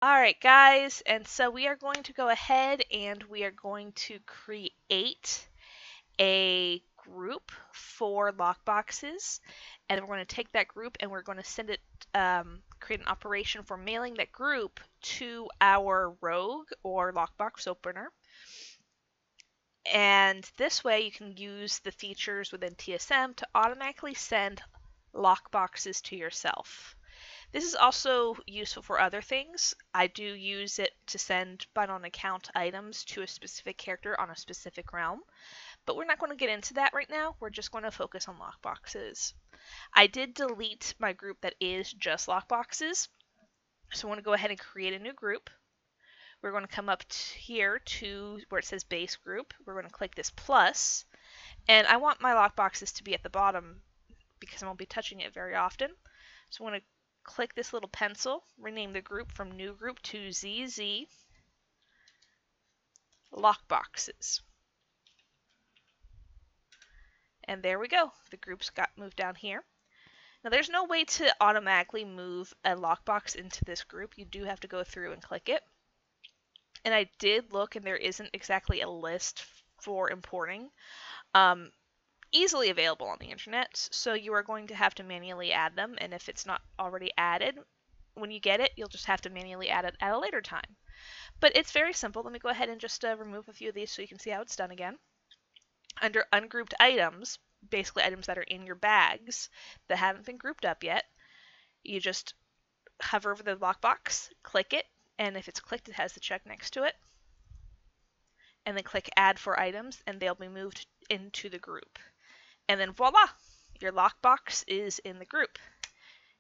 Alright guys, and so we are going to go ahead and we are going to create a group for lockboxes, and we're going to take that group and we're going to send it, create an operation for mailing that group to our rogue or lockbox opener. And this way you can use the features within TSM to automatically send lockboxes to yourself. This is also useful for other things. I do use it to send bind on account items to a specific character on a specific realm, but we're not going to get into that right now. We're just going to focus on lockboxes. I did delete my group that is just lockboxes, so I want to go ahead and create a new group. We're going to come up here to where it says base group. We're going to click this plus, and I want my lockboxes to be at the bottom because I won't be touching it very often. So I want to click this little pencil, rename the group from new group to ZZ Lockboxes. And there we go. The groups got moved down here. Now there's no way to automatically move a lockbox into this group. You do have to go through and click it. And I did look and there isn't exactly a list for importing easily available on the internet. So you are going to have to manually add them, and if it's not already added, when you get it, you'll just have to manually add it at a later time. But it's very simple. Let me go ahead and just remove a few of these so you can see how it's done again. Under ungrouped items, basically items that are in your bags that haven't been grouped up yet, you just hover over the lockbox, click it, and if it's clicked, it has the check next to it. And then click add for items, and they'll be moved into the group. And then voila! Your lockbox is in the group.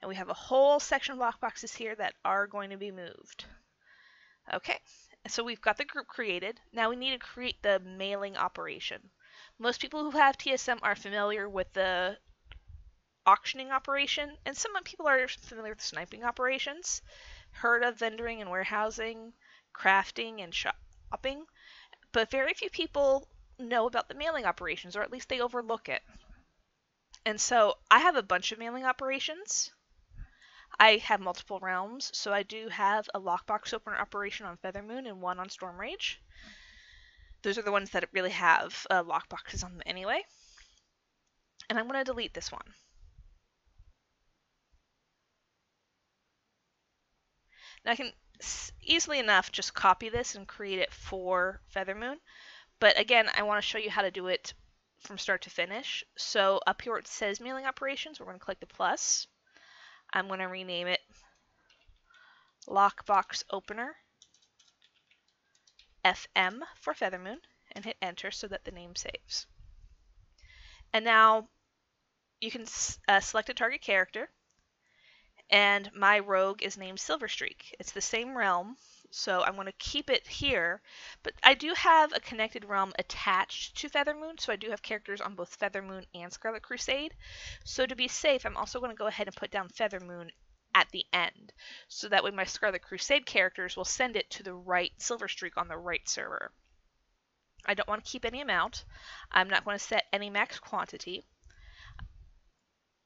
And we have a whole section of lockboxes here that are going to be moved. Okay, so we've got the group created. Now we need to create the mailing operation. Most people who have TSM are familiar with the auctioning operation, and some people are familiar with sniping operations, heard of vendoring and warehousing, crafting and shopping, but very few people know about the mailing operations, or at least they overlook it. And so I have a bunch of mailing operations. I have multiple realms, so I do have a lockbox opener operation on Feathermoon and one on Stormrage. Those are the ones that really have lockboxes on them anyway. And I'm going to delete this one. Now I can easily enough just copy this and create it for Feathermoon. But again, I want to show you how to do it from start to finish. So up here where it says mailing operations, we're going to click the plus. I'm going to rename it Lockbox Opener FM for Feathermoon and hit enter so that the name saves. And now you can select a target character, and my rogue is named Silverstreak. It's the same realm, so I'm going to keep it here, but I do have a connected realm attached to Feathermoon, so I do have characters on both Feathermoon and Scarlet Crusade. So to be safe, I'm also going to go ahead and put down Feathermoon at the end, so that way my Scarlet Crusade characters will send it to the right Silverstreak on the right server. I don't want to keep any amount. I'm not going to set any max quantity,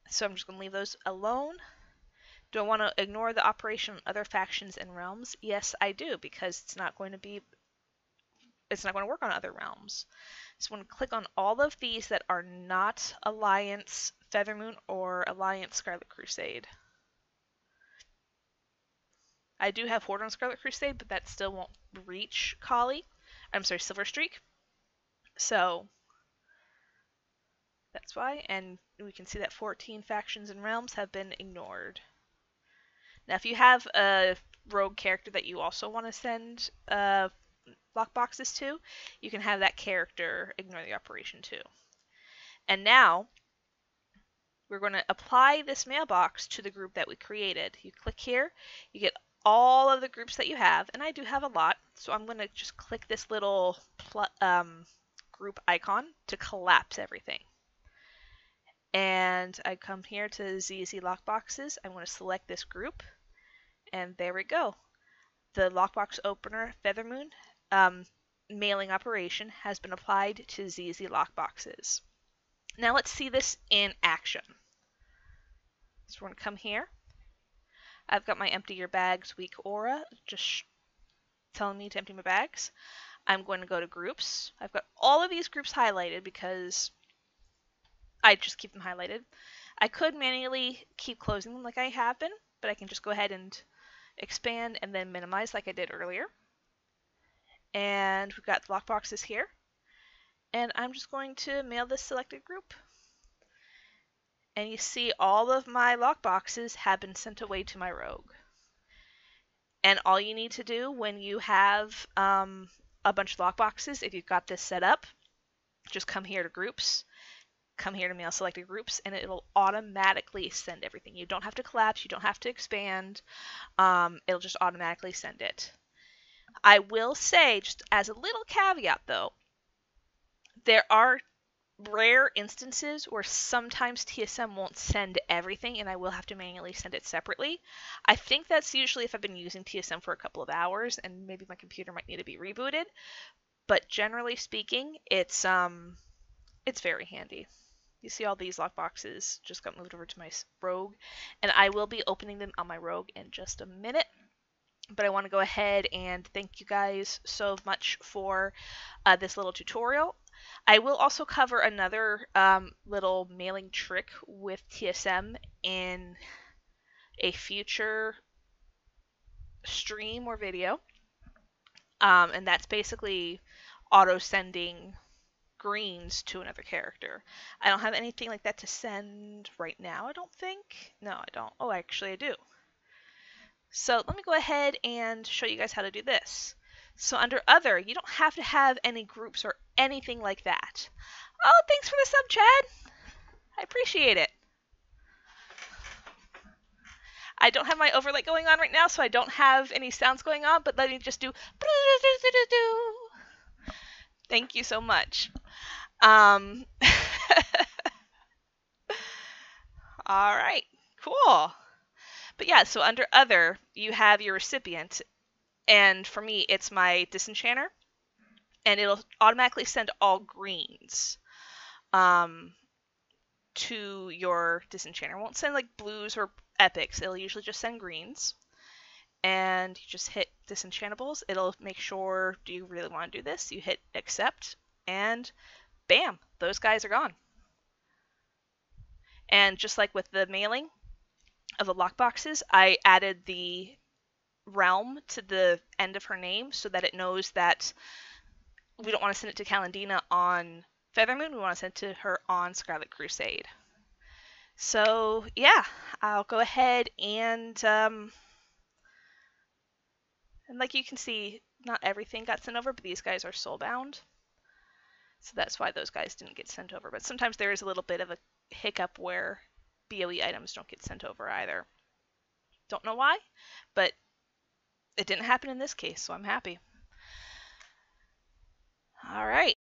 so I'm just going to leave those alone. Do I want to ignore the operation on other factions and realms? Yes, I do, because it's not going to work on other realms. So I'm going to click on all of these that are not Alliance Feathermoon or Alliance Scarlet Crusade. I do have Horde on Scarlet Crusade, but that still won't reach Silverstreak. So that's why, and we can see that 14 factions and realms have been ignored. Now, if you have a rogue character that you also want to send lockboxes to, you can have that character ignore the operation too. And now, we're going to apply this mailbox to the group that we created. You click here, you get all of the groups that you have, and I do have a lot, so I'm going to just click this little group icon to collapse everything. And I come here to ZZ Lockboxes. I'm going to select this group, and there we go. The Lockbox Opener Feathermoon mailing operation has been applied to ZZ Lockboxes. Now let's see this in action. So we're going to come here. I've got my empty your bags weak aura, just telling me to empty my bags. I'm going to go to groups. I've got all of these groups highlighted because I just keep them highlighted. I could manually keep closing them like I have been, but I can just go ahead and expand and then minimize like I did earlier. And we've got the lockboxes here. And I'm just going to mail this selected group. And you see all of my lockboxes have been sent away to my rogue. And all you need to do when you have a bunch of lockboxes, if you've got this set up, just come here to groups, come here to mail selected groups, and it'll automatically send everything. You don't have to collapse, you don't have to expand, it'll just automatically send it. I will say, just as a little caveat though, there are rare instances where sometimes TSM won't send everything and I will have to manually send it separately. I think that's usually if I've been using TSM for a couple of hours and maybe my computer might need to be rebooted. But generally speaking, it's very handy. You see all these lockboxes just got moved over to my rogue, and I will be opening them on my rogue in just a minute. But I want to go ahead and thank you guys so much for this little tutorial. I will also cover another little mailing trick with TSM in a future stream or video. And that's basically auto-sending greens to another character. I don't have anything like that to send right now, I don't think. No, I don't. Oh, actually I do. So let me go ahead and show you guys how to do this. So under other, you don't have to have any groups or anything like that. Oh, thanks for the sub, Chad. I appreciate it. I don't have my overlay going on right now, so I don't have any sounds going on, but let me just do. Thank you so much. All right, cool. But yeah, so under other, you have your recipient, and for me, it's my disenchanter, and it'll automatically send all greens to your disenchanter. It won't send like blues or epics. It'll usually just send greens. And you just hit disenchantables. It'll make sure, do you really want to do this? You hit accept, and bam, those guys are gone. And just like with the mailing of the lockboxes, I added the realm to the end of her name so that it knows that we don't want to send it to Kalandina on Feathermoon, we want to send it to her on Scarlet Crusade. So yeah, I'll go ahead and like you can see, not everything got sent over, but these guys are soulbound. So that's why those guys didn't get sent over. But sometimes there is a little bit of a hiccup where BOE items don't get sent over either. Don't know why, but it didn't happen in this case, so I'm happy. All right.